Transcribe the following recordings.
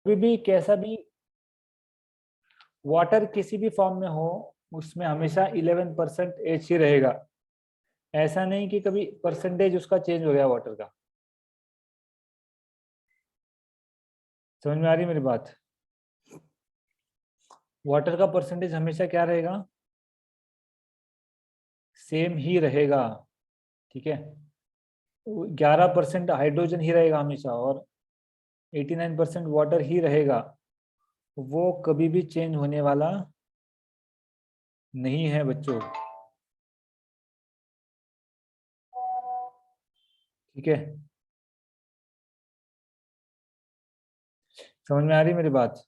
कभी भी कैसा भी वाटर किसी भी फॉर्म में हो, उसमें हमेशा 11% एच ही रहेगा। ऐसा नहीं कि कभी परसेंटेज उसका चेंज हो गया वाटर का। समझ में आ रही मेरी बात? वाटर का परसेंटेज हमेशा क्या रहेगा? सेम ही रहेगा। ठीक है, 11% हाइड्रोजन ही रहेगा हमेशा, और 89% वाटर ही रहेगा। वो कभी भी चेंज होने वाला नहीं है बच्चों। ठीक है, समझ में आ रही मेरी बात?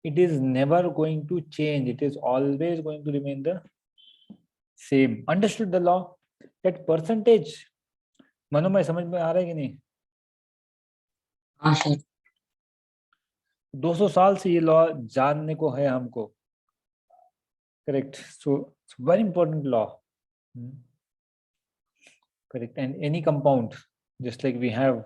It is never going to change. It is always going to remain the same. Understood the law? That percentage, मनोमय समझ में आ रहा है कि नहीं? हाँ सर। 200 साल से ये लॉ जानने को है हमको। Correct, so very important law. Correct, and any compound just like we have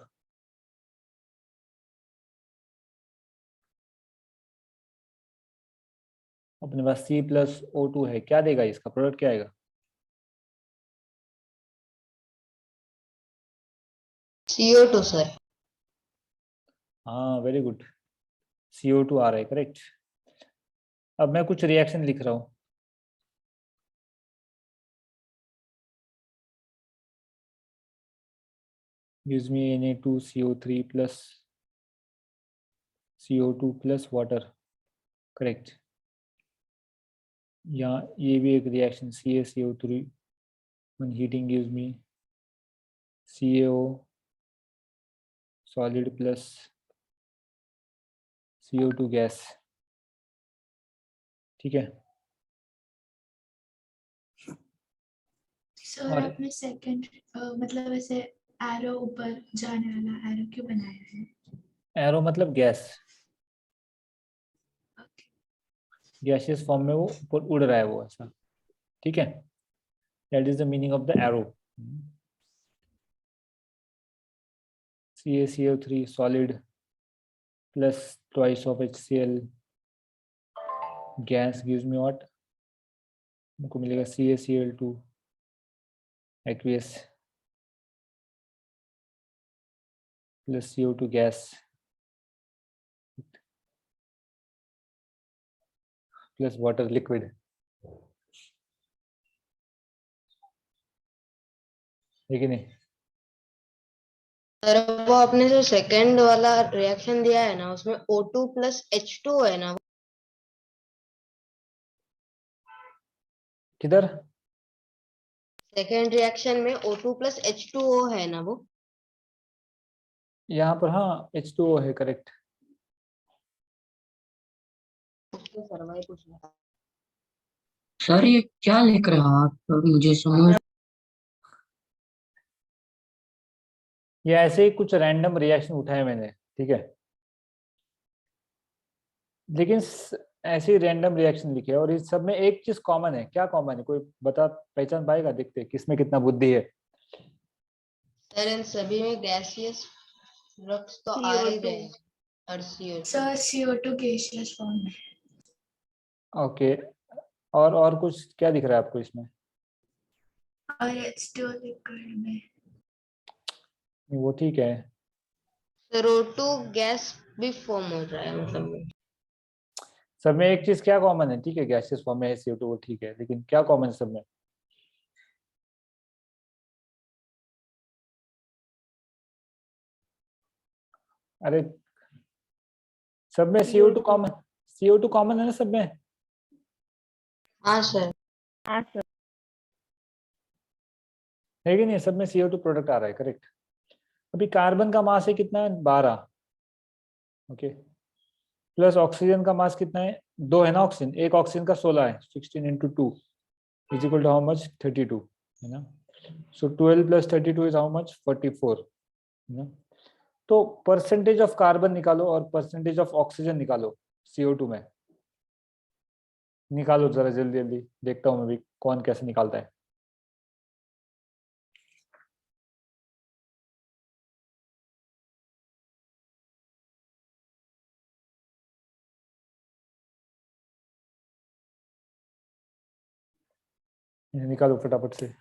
अपने पास C+O2 है, क्या देगा इसका प्रोडक्ट, क्या आएगा? CO2 sir. हाँ वेरी गुड, CO2 आ रहा है, करेक्ट। अब मैं कुछ रिएक्शन लिख रहा हूँ। gives me Na2CO3 plus CO2 plus water, correct. यहाँ ये भी एक reaction CaCO3 when heating gives me CaO solid plus CO2 gas. ठीक है, सर आपने सेकंड मतलब ऐसे एरो ऊपर जाने वाला एरो क्यों बनाया है? एरो मतलब गैस, ओके। गैसियस फॉर्म में वो ऊपर उड़ रहा है वो ऐसा। ठीक है, that is the meaning of the arrow. CaCO3 solid plus twice of HCl gas gives me what? हमको मिलेगा CaCl2 aqueous plus CO2 gas plus water liquid। है कि नहीं? सर वो आपने जो सेकंड वाला रिएक्शन दिया है ना, उसमें O2 प्लस H2 है ना? किधर? सेकंड रिएक्शन में O2 प्लस H2O है ना वो? यहाँ पर हाँ H2O है, करेक्ट। ओके सर, वही पूछना था। सर ये क्या लिख रहे हो आप, मुझे समझ। ये ऐसे ही कुछ रैंडम रिएक्शन उठाए मैंने, ठीक है, लेकिन ऐसे ही रैंडम रिएक्शन लिखे और इस सब में एक चीज कॉमन है। क्या कॉमन है, कोई बता, पहचान पाएगा? देखते हैं किसमें कितना बुद्धि है। सर इन सभी में गैसियस फ्लक्स तो आ ही रहे हैं और CO2। Sir CO2 gaseous form में ओके, और कुछ क्या दिख रहा है आपको इसमें? और H2O लिक्विड में। वो ठीक है। सर O2 गैस भी फॉर्म हो रहा है मतलब। सब में एक चीज क्या कॉमन है? ठीक है, गैसेस फॉर्म में है CO2, वो ठीक है, लेकिन क्या कॉमन है सब में? अरे सब में CO2 कॉमन, CO2 कॉमन है ना सब में? हाँ सर। हाँ सर। है कि नहीं? सब में CO2 प्रोडक्ट आ रहा है, करेक्ट। अभी कार्बन का मास है कितना है? 12। ओके, प्लस ऑक्सीजन का मास कितना है? 2 है ना ऑक्सीजन, एक ऑक्सीजन का 16 है। 16 × 2 is equal to how much? 32 है ना। सो 12 + 32 इज हाउ मच? 44 है ना। तो परसेंटेज ऑफ कार्बन निकालो और परसेंटेज ऑफ ऑक्सीजन निकालो CO2 में। निकालो जरा जल्दी जल्दी, देखता हूँ मैं भी कौन कैसे निकालता है। निकालो फटाफट से।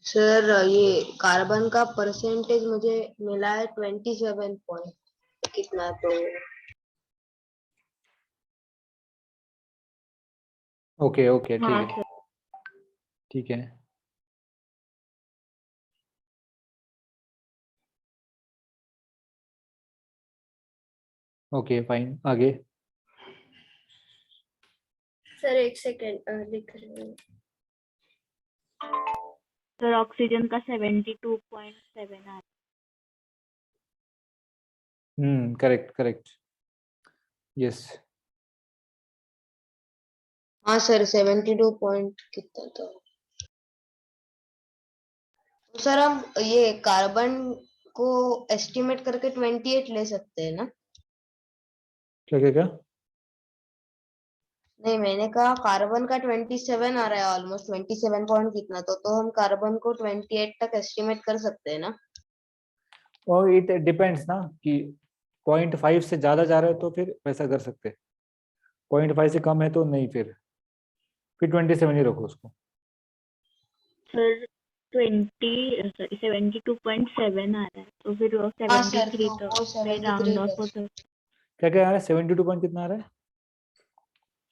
सर ये कार्बन का परसेंटेज मुझे मिला है 27 पॉइंट कितना, तो ओके ओके ठीक हाँ है सर। ठीक है। ओके फाइन, आगे। सर एक सेकेंड लिख रही हूँ। सर ऑक्सीजन का 72.7 आ करेक्ट करेक्ट, यस। हाँ सर 72 पॉइंट कितना था। तो सर हम ये कार्बन को एस्टिमेट करके 28 ले सकते हैं ना? क्या क्या क्या? नहीं, मैंने कहा कार्बन का 27 आ रहा है, ऑलमोस्ट 27 पॉइंट कितना, तो हम कार्बन को 28 तक एस्टिमेट कर सकते हैं ना? और इट डिपेंड्स ना कि 0.5 से ज्यादा जा रहा है तो फिर वैसा कर सकते हैं, 0.5 से कम है तो नहीं, फिर 27 ही रखो उसको। सर 72.7 आ रहा है, तो फिर वो हाँ सर, 73 तो तो वो फिर राउंड 73 ऑफ कर हो सकता क्या क्या आ रहा है? 72 पॉइंट कितना आ रहा है?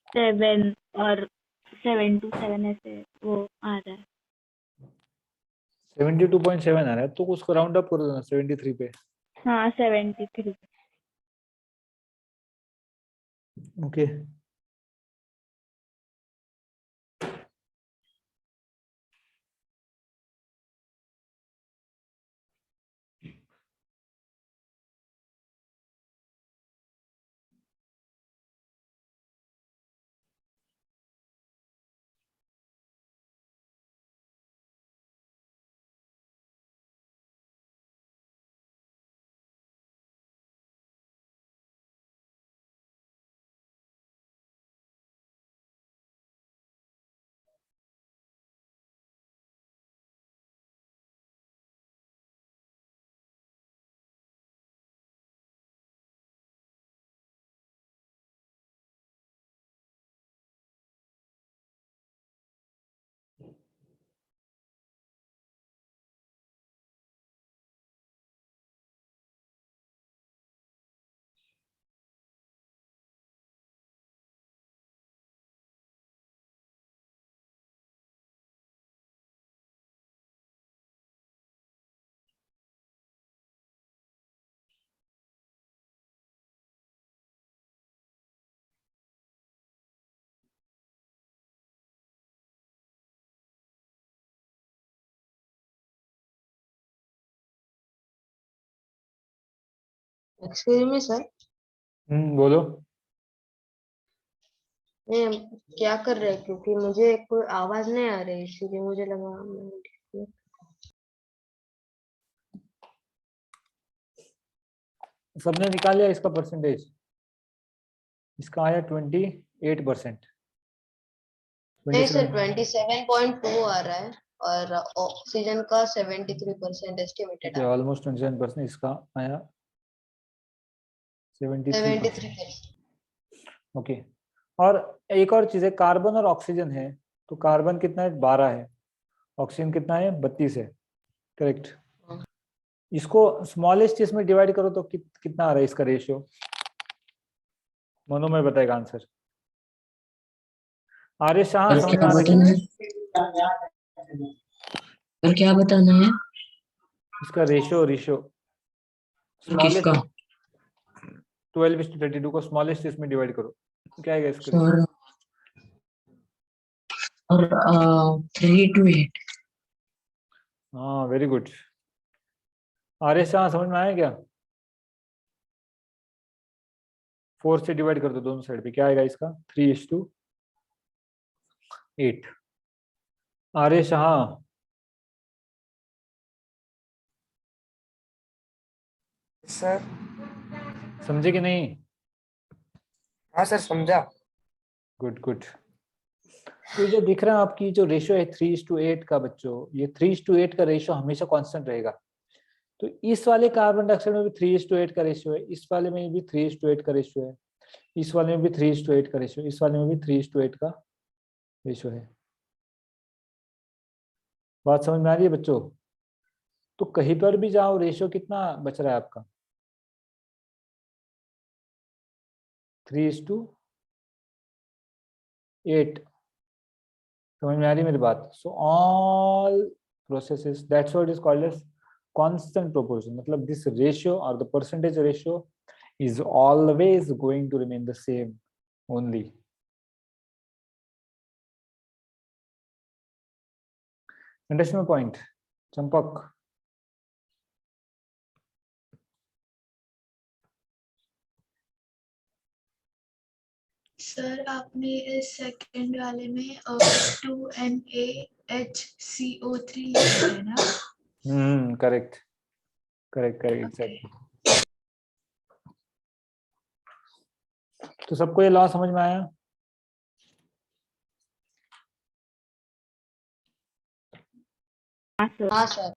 7 और 7 to 7 ऐसे वो आ रहा है। 72.7 आ रहा है तो उसको राउंड अप कर देना 73 पे। हाँ 73। ओके एक्सक्यूज मी सर, बोलो। मैं क्या कर रहे हैं, क्योंकि मुझे कोई आवाज नहीं आ रही, इसीलिए मुझे लगा सबने निकाल लिया इसका परसेंटेज? इसका आया 28%। नहीं सर 27। 27.2 आ रहा है, और ऑक्सीजन का 73% एस्टिमेटेड ओके आ रहा ऑलमोस्ट 27%, इसका आया है। 73%। 73%। ओके। और एक और चीज है, कार्बन और ऑक्सीजन है, तो कार्बन कितना है? 12 है। ऑक्सीजन कितना है? 32 है। करेक्ट। हाँ। इसको स्मॉलेस्ट इसमें डिवाइड करो तो कितना आ रहा है इसका रेशियो? मनोमय बताएगा आंसर। आर्य शाह और समझ में क्या आ रहा है बताना क्या? है? और क्या बताना है? इसका रेशियो रेशियो किसका? स्मॉलेस्ट 12:32 को स्मॉलेस्ट इसमें डिवाइड करो, क्या आएगा इसका रेशियो? और 3:8। हाँ वेरी गुड। आर्य शाह समझ में आया क्या? 4 से डिवाइड कर दो दोनों साइड पे, क्या आएगा इसका 3:8। आर्य शाह सर। समझे कि नहीं? हाँ सर, समझा। Good good. तो जो दिख रहा है आपकी जो रेशियो है 3:8 का बच्चों, ये 3:8 का रेशियो हमेशा कांस्टेंट रहेगा। तो इस वाले कार्बन डाइऑक्साइड में भी 3:8 का रेशियो है, इस वाले में भी 3:8 का रेशियो है, इस वाले में भी 3:8 का रेशियो, इस वाले में भी 3:8 का रेशियो है। बात समझ में आ रही है बच्चों? तो कहीं पर भी जाओ रेशियो कितना बच रहा है आपका 3:8। समझ में आ रही है मेरी बात? So all processes, that's what is called as constant proportion, मतलब this ratio or the percentage ratio is always going to remain the same only. Understand my point, Champak? Sir आपने इस सेकंड वाले में 2NaHCO3 लिखा है ना? Correct correct correct exactly. तो सबको ये लॉ समझ में आया? हाँ सर। हाँ सर।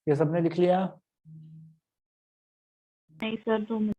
ये सबने लिख लिया? नहीं सर, 2 मिनट।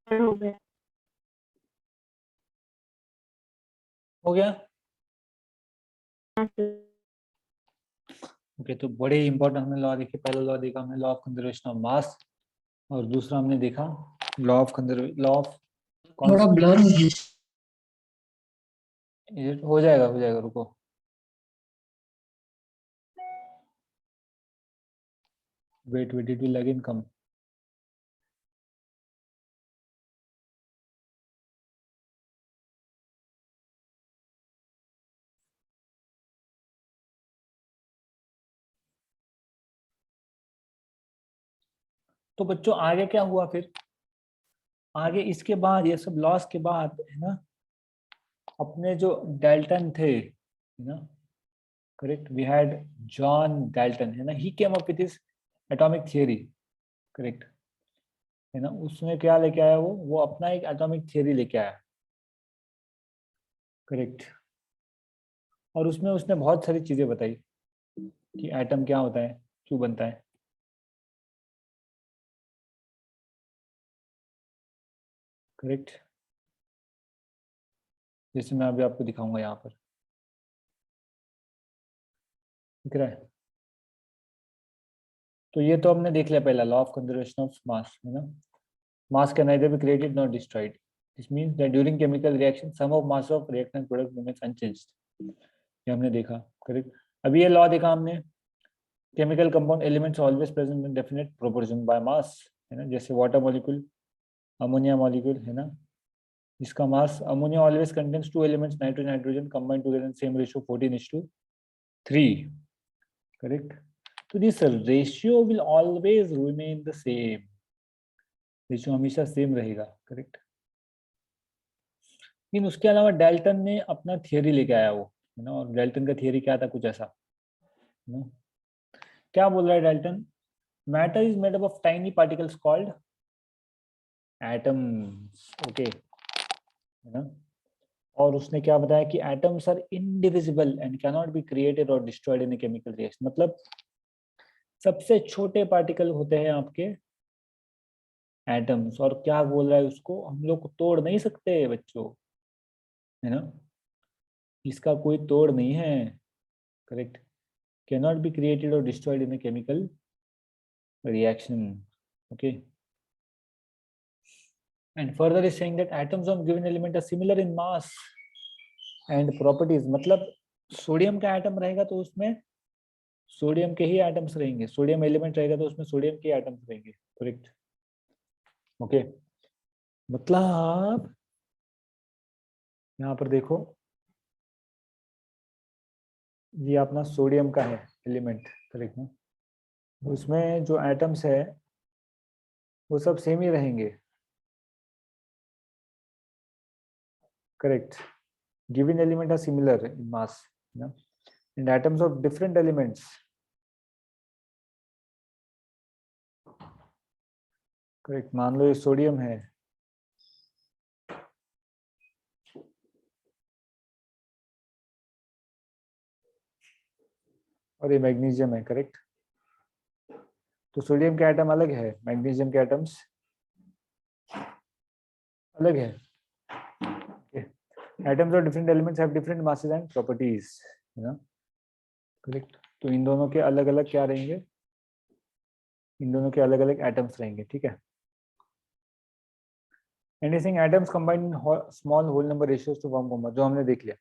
हो गया। हो गया? हाँ सर। ओके, तो बड़े इंपॉर्टेंट हमने लॉ देखे। पहला लॉ देखा हमने, law of conservation of mass, और दूसरा हमने देखा लॉ ऑफ थोड़ा ब्लर हो गया। हो जाएगा रुको। Wait it will again come. तो बच्चों आगे क्या हुआ फिर? आगे इसके बाद ये सब लॉस के बाद है ना, अपने जो डाल्टन थे है ना, correct, we had John Dalton है ना, he came up with his atomic theory, correct है ना। उसमें क्या लेके आया वो अपना एक एटॉमिक थियरी लेके आया, करेक्ट। और उसमें उसने बहुत सारी चीजें बताई कि एटम क्या होता है, क्यों बनता है, करेक्ट। जैसे मैं अभी आपको दिखाऊंगा यहाँ पर, दिख रहा है? तो ये तो हमने देख लिया पहला, law of conservation of mass है ना। मास can neither be created nor destroyed. This means that during chemical reaction sum of mass of reactant product remains unchanged. ये हमने देखा, करेक्ट। अभी ये लॉ देखा हमने chemical compound elements always present in definite proportion by mass, है ना, जैसे वाटर मॉलिक्यूल, अमोनिया मॉलिक्यूल, है ना, इसका mass, ammonia always contains two elements nitrogen hydrogen combined together in same ratio 14:3, correct. तो this ratio will always remain the same, ratio हमेशा same रहेगा, correct. लेकिन उसके अलावा डाल्टन ने अपना थियरी लेके आया वो, है ना, और डाल्टन का थियरी क्या था, कुछ ऐसा, है ना. क्या बोल रहा है Dalton? Matter is made up of tiny particles called atoms, okay, है ना. और उसने क्या बताया कि atoms are indivisible and can not be created और destroyed in a chemical reaction. मतलब सबसे छोटे पार्टिकल होते हैं आपके एटम्स, और क्या बोल रहा है, उसको हम लोग तोड़ नहीं सकते बच्चों, है ना, इसका कोई तोड़ नहीं है, correct. Can not be created और destroyed in a chemical reaction, okay. And further is saying that atoms of given element are similar in mass and properties. मतलब सोडियम का एटम रहेगा तो उसमें सोडियम के ही एटम्स रहेंगे, सोडियम एलिमेंट रहेगा तो उसमें सोडियम के एटम्स रहेंगे, करेक्ट. ओके, मतलब यहाँ पर देखो, ये अपना सोडियम का है एलिमेंट, करेक्ट ना, उसमें जो एटम्स है वो सब सेम ही रहेंगे, correct. Given element are similar in mass, ना, and atoms of different elements, correct. मान लो ये सोडियम है, और ये मैग्नीशियम है, करेक्ट. तो सोडियम के एटम अलग है, मैग्नीशियम के एटम्स अलग है. Atoms of different elements have different masses and properties, है ना, करेक्ट. तो इन दोनों के अलग अलग क्या रहेंगे, इन दोनों के अलग अलग एटम्स रहेंगे, ठीक है. Anything atoms combined small whole number ratios to form compound, जो हमने देख लिया,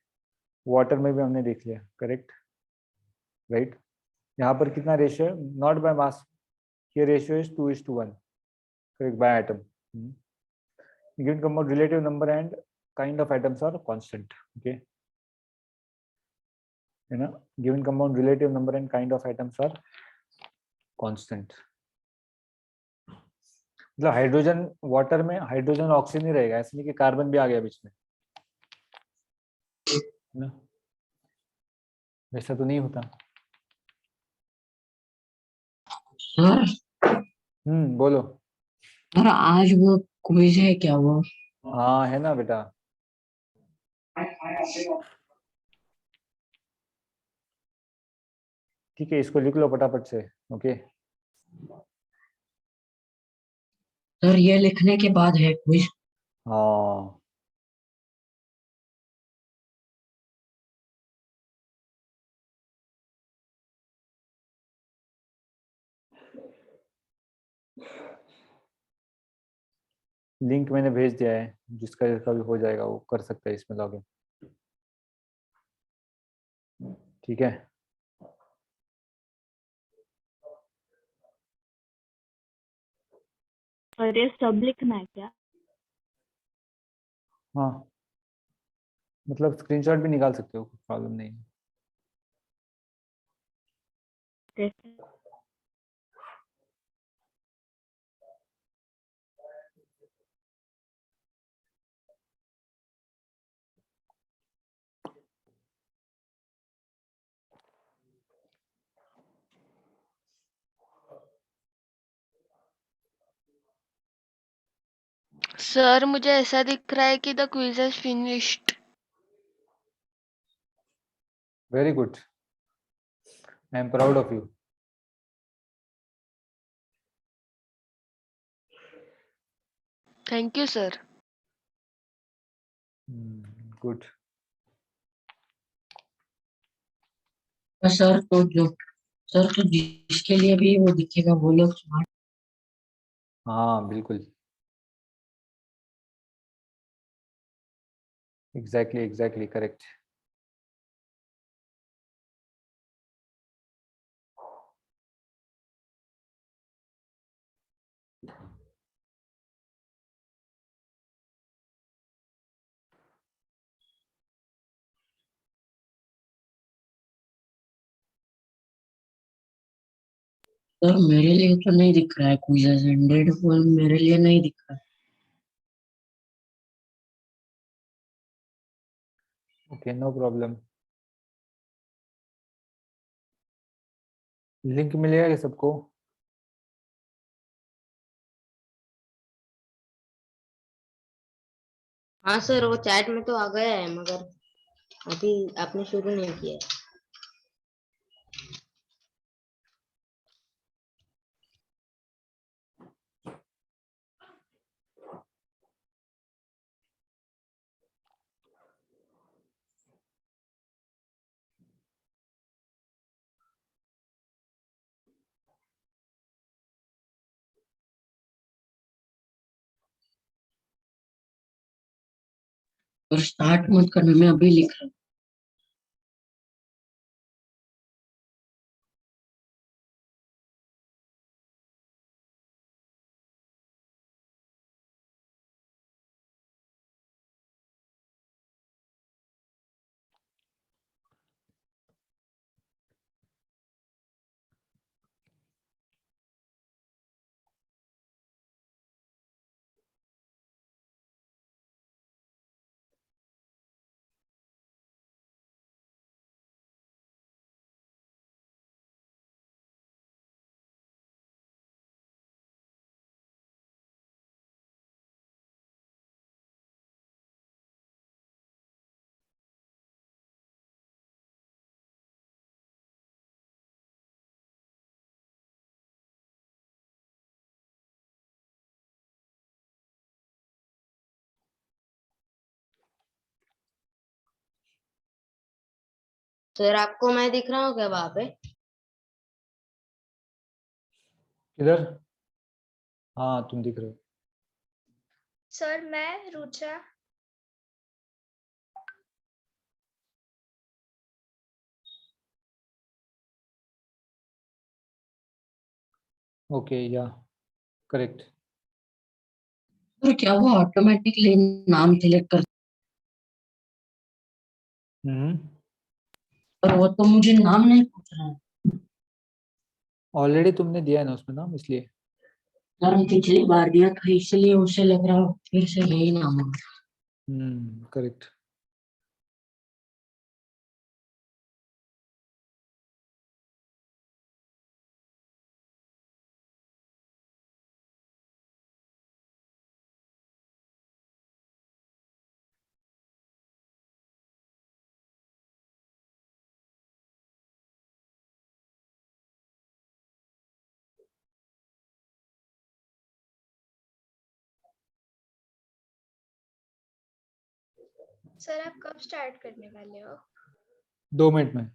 वाटर में भी हमने देख लिया, करेक्ट, राइट. यहाँ पर कितना रेशियो है, नॉट बाय मास, ये ratio is 2:1, correct, by atom. Given compound relative number and kind of atoms are constant, okay, है ना. Given compound relative number and kind of atoms are constant. मतलब hydrogen, water में hydrogen oxygen ही रहेगा, ऐसे नहीं कि कार्बन भी आ गया बीच में, है ना, वैसा तो नहीं होता. सर बोलो. सर आज वो क्विज है क्या वो? हाँ है ना बेटा. ठीक है, इसको लिख लो फटाफट से, ओके. सर ये लिखने के बाद है क्विज? हाँ, लिंक मैंने भेज दिया है, जिसका भी हो जाएगा वो कर सकता है इसमें लॉगिन, ठीक है. और ये सब लिखना है क्या? हाँ, मतलब स्क्रीनशॉट भी निकाल सकते हो, प्रॉब्लम नहीं है. कैसे? सर मुझे ऐसा दिख रहा है कि the quiz is finished. Very good, I am proud of you. Thank you sir. Good. Sir तो जिसके लिए भी वो दिखेगा वो लोग स्मार्ट. हाँ बिल्कुल, एग्जैक्टली करेक्ट. सर मेरे लिए तो नहीं दिख रहा है कोई 100 मेरे लिए नहीं दिख रहा है। Okay, no problem. लिंक मिलेगा क्या सबको? हाँ सर, वो चैट में तो आ गया है, मगर अभी आपने शुरू नहीं किया है। और स्टार्ट मत करना, मैं अभी लिख रहा हूँ। सर, आपको मैं दिख रहा हूँ क्या वहां पे? किधर? हाँ, तुम दिख रहे हो। सर मैं रुचा। ओके, या करेक्ट। और क्या वो ऑटोमेटिकली नाम सिलेक्ट कर? हम्म। पर वो तो मुझे नाम नहीं पूछ रहा है। ऑलरेडी तुमने दिया है ना उसमें नाम, इसलिए। सर पिछली बार दिया था इसलिए उसे लग रहा हो फिर से यही नाम होगा। करेक्ट। सर आप कब स्टार्ट करने वाले हो? 2 मिनट में।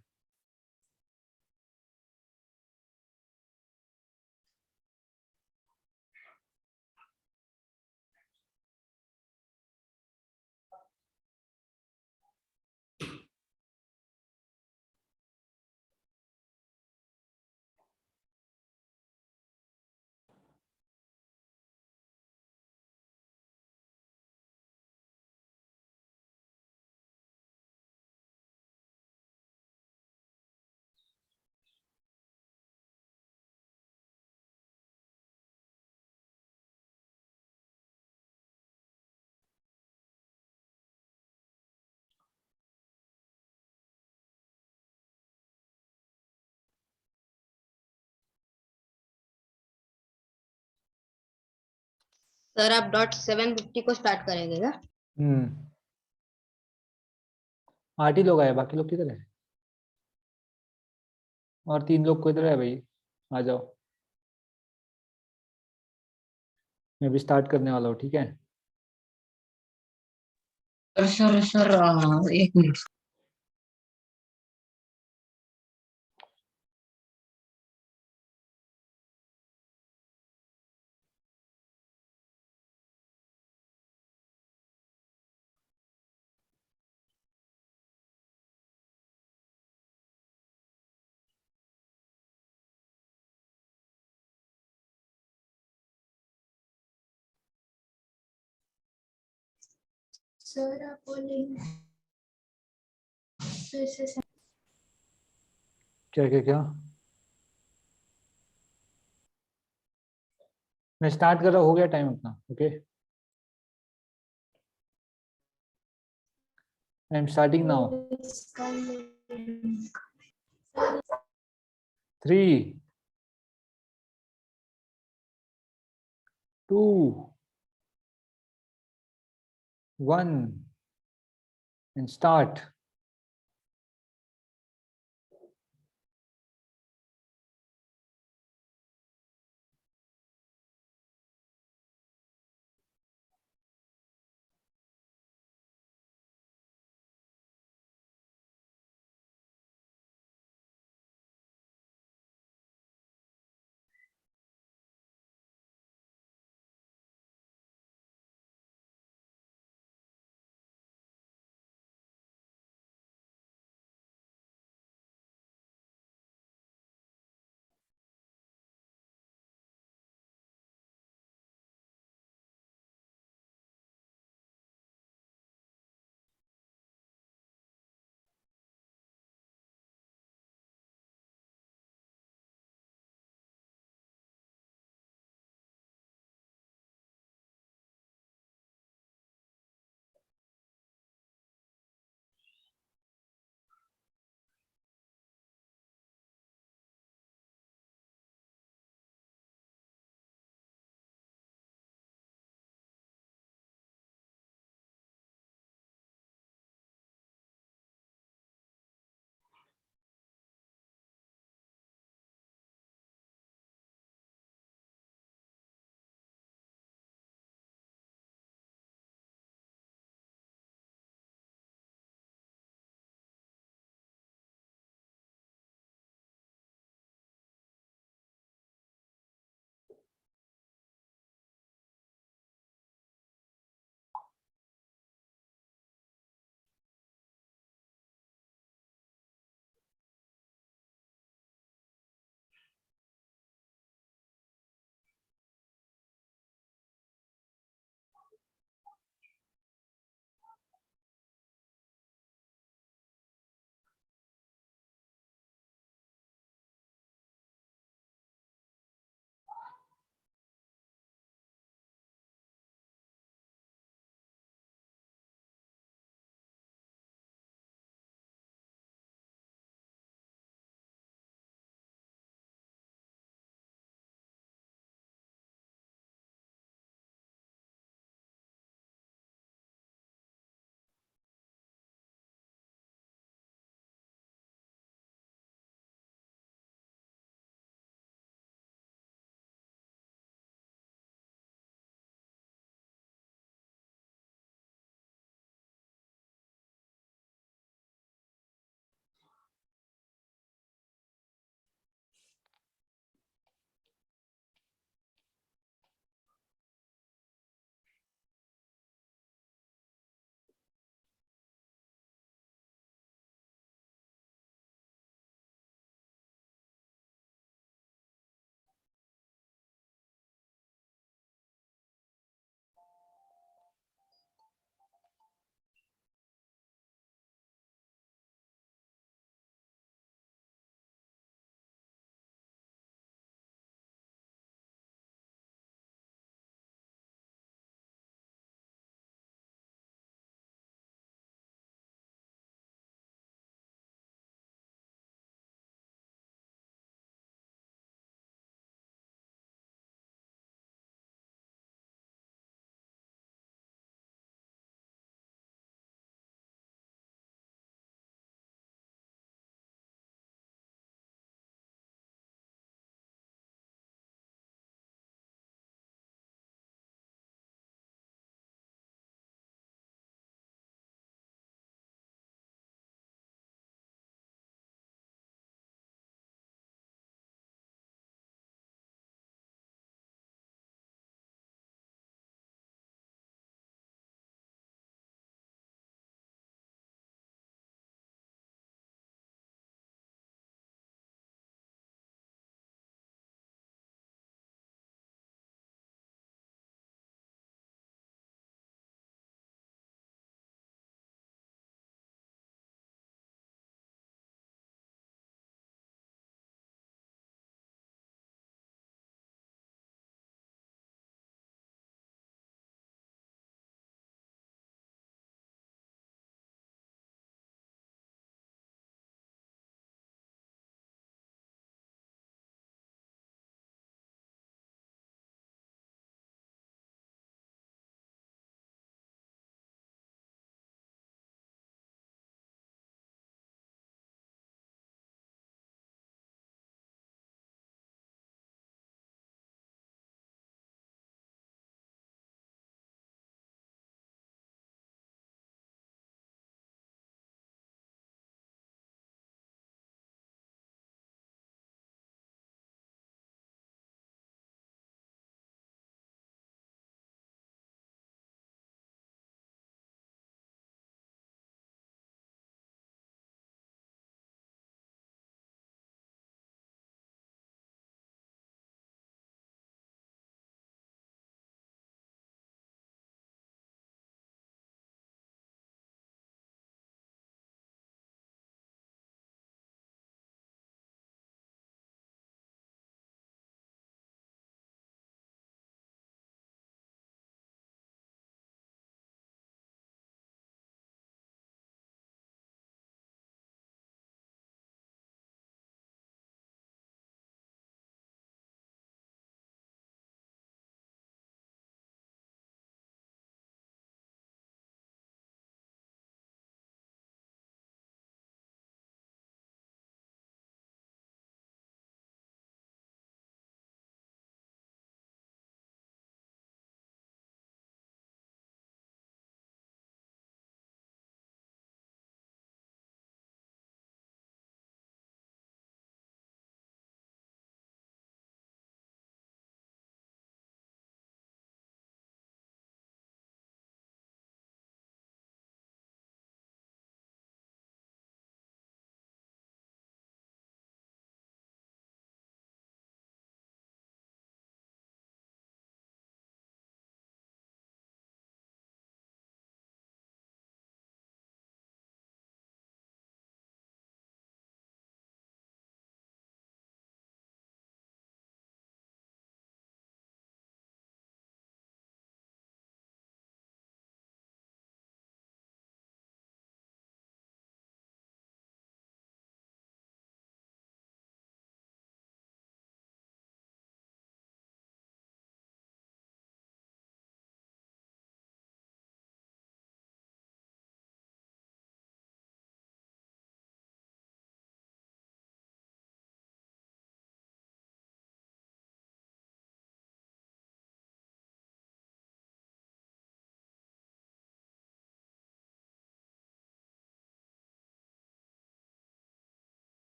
सर, आप .750 को स्टार्ट करेंगे क्या? 8 ही लोग आए, बाकी लोग किधर है? और 3 लोग को इधर है भाई, आ जाओ। मैं भी स्टार्ट करने वाला हूँ, ठीक है। Sir 1 minute. सर आप वो लिंक फिर से क्या क्या क्या? मैं स्टार्ट कर रहा हूँ, हो गया टाइम अपना। Okay, I am starting now. इसका 3, 2, 1 and start.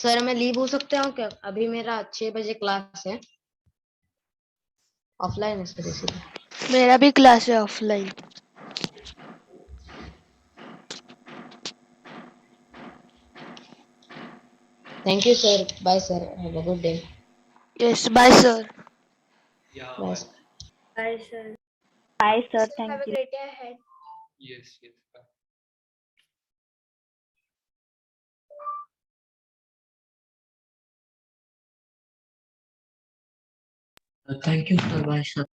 सर मैं लीव हो सकता हूँ क्या? अभी मेरा 6 बजे क्लास है, ऑफलाइन है सर इसलिए। मेरा भी क्लास है offline. Thank you sir, bye sir, have a good day. Yes bye sir. Bye sir. Bye, sir. Bye, sir. Sir, Thank have a you. great day ahead. Yes, yes. Thank you, sir. Bye, sir.